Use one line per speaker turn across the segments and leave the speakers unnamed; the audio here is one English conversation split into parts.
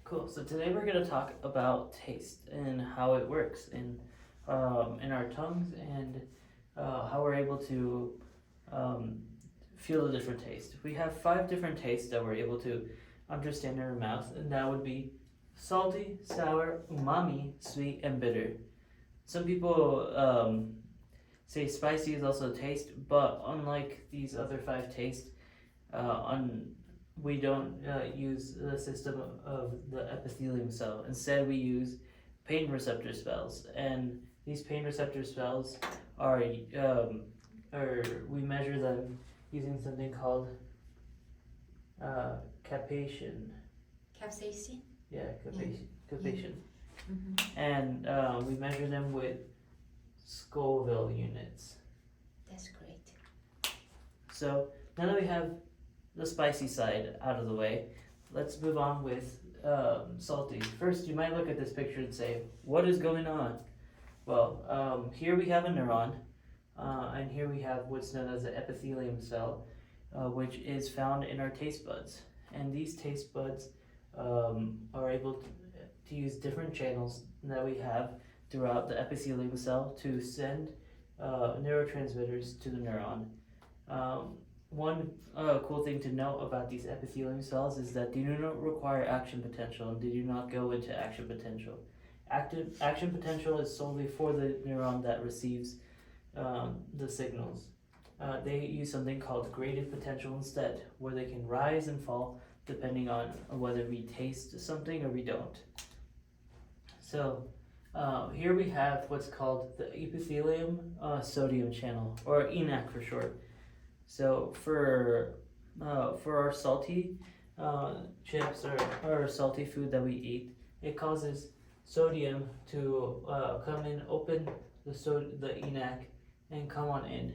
Cool. So today we're going to talk about taste and how it works in our tongues and how we're able to um, feel the different taste. We have 5 different tastes that we're able to understand in our mouth, and that would be salty, sour, umami, sweet, and bitter. Some people say spicy is also a taste, but unlike these other 5 tastes, on we don't use the system of the epithelium cell. Instead, we use pain receptor cells, and these pain receptor cells are, or we measure them using something called capation.
Capsaicin?
Yeah, capation. Capation.
Mm-hmm.
And we measure them with Scoville units.
That's great.
So now that we have the spicy side out of the way, let's move on with salty. First, you might look at this picture and say, what is going on? Well, here we have a neuron, and here we have what's known as the epithelium cell, which is found in our taste buds. And these taste buds are able to use different channels that we have throughout the epithelium cell to send neurotransmitters to the neuron. One cool thing to note about these epithelium cells is that they do not require action potential and they do not go into action potential. Action potential is solely for the neuron that receives the signals. They use something called graded potential instead, where they can rise and fall depending on whether we taste something or we don't. So here we have what's called the epithelium sodium channel, or ENaC for short. So for our salty chips or salty food that we eat, it causes sodium to come in, open the ENaC, and come on in.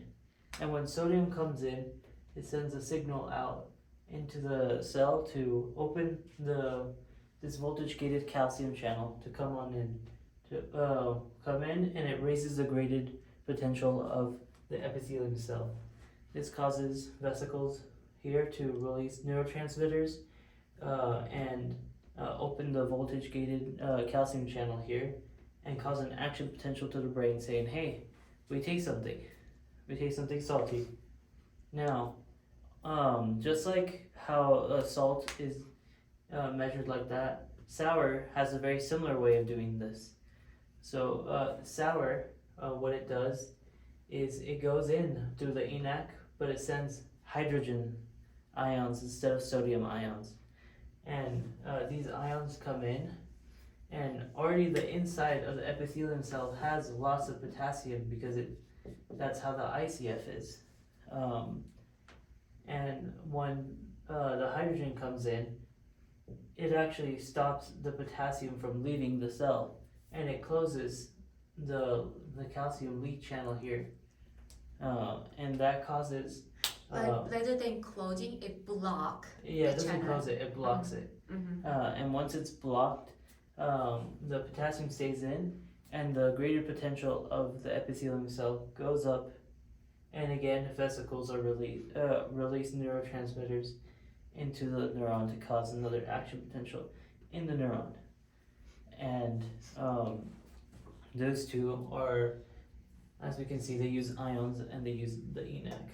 And when sodium comes in, it sends a signal out into the cell to open this voltage gated calcium channel to come on in, to come in, and it raises the graded potential of the epithelium cell. This causes vesicles here to release neurotransmitters and open the voltage gated calcium channel here and cause an action potential to the brain saying, hey, we taste something. We taste something salty. Now, just like how salt is measured like that, sour has a very similar way of doing this. So sour, what it does is it goes in through the ENaC, but it sends hydrogen ions instead of sodium ions. And these ions come in, and already the inside of the epithelium cell has lots of potassium because that's how the ICF is. And when the hydrogen comes in, it actually stops the potassium from leaving the cell, and it closes the calcium leak channel here. And that causes
rather than closing, it blocks
yeah, it
the
doesn't
channel.
close it, it blocks it.
Mm-hmm.
And once it's blocked, the potassium stays in, and the greater potential of the epithelium cell goes up, and again vesicles are release neurotransmitters into the neuron to cause another action potential in the neuron. And those two are, as we can see, they use ions and they use the ENaC.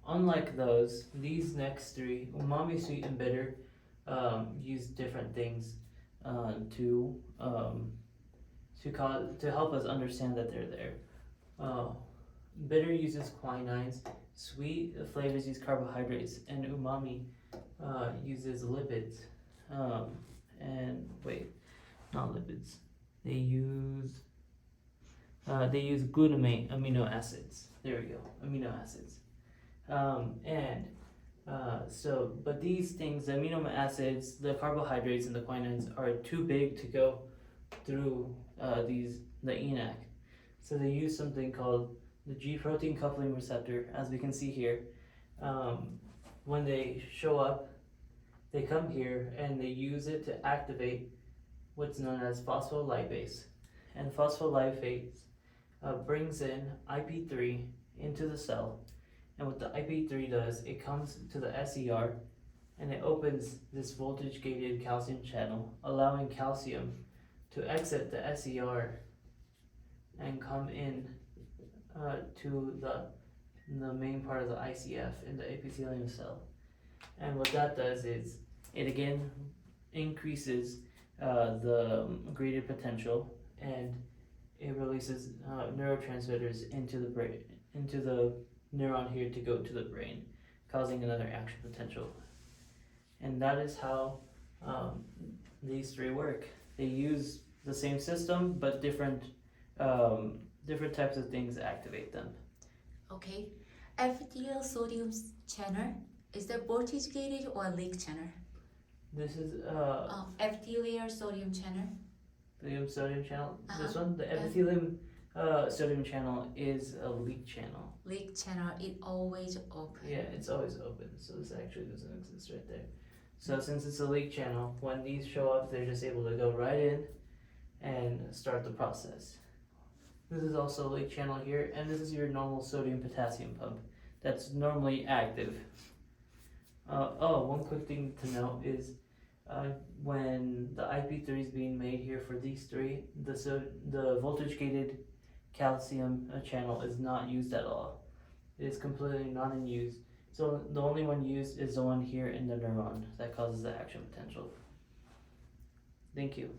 Unlike those, these next 3, umami, sweet, and bitter, use different things to help us understand that they're there. Bitter uses quinines, sweet flavors use carbohydrates, and umami uses lipids. And wait, not lipids. They use glutamate amino acids. There we go, amino acids. But these things, the amino acids, the carbohydrates, and the quinines are too big to go through the ENaC. So they use something called the G protein coupling receptor, as we can see here. When they show up, they come here and they use it to activate what's known as phospholipase. And phospholipase brings in IP3 into the cell. And what the IP3 does, it comes to the SER and it opens this voltage gated calcium channel, allowing calcium to exit the SER and come in to the main part of the ICF in the epithelium cell. And what that does is it again increases the graded potential, and it releases neurotransmitters into the brain, into the neuron here to go to the brain, causing another action potential. And that is how these three work. They use the same system, but different types of things activate them.
Okay. Epithelial sodium channel, is that voltage gated or leak channel?
This is
Epithelial sodium channel.
the sodium channel. This
Uh-huh.
one, the epithelium sodium channel is a leak channel.
Leak channel, it always open.
Yeah, it's always open, so this actually doesn't exist right there. So since it's a leak channel, when these show up, they're just able to go right in and start the process. This is also a leak channel here, and this is your normal sodium potassium pump that's normally active. One quick thing to note is when the IP3 is being made here for these three, the voltage gated calcium channel is not used at all. It is completely not in use. So the only one used is the one here in the neuron that causes the action potential. Thank you.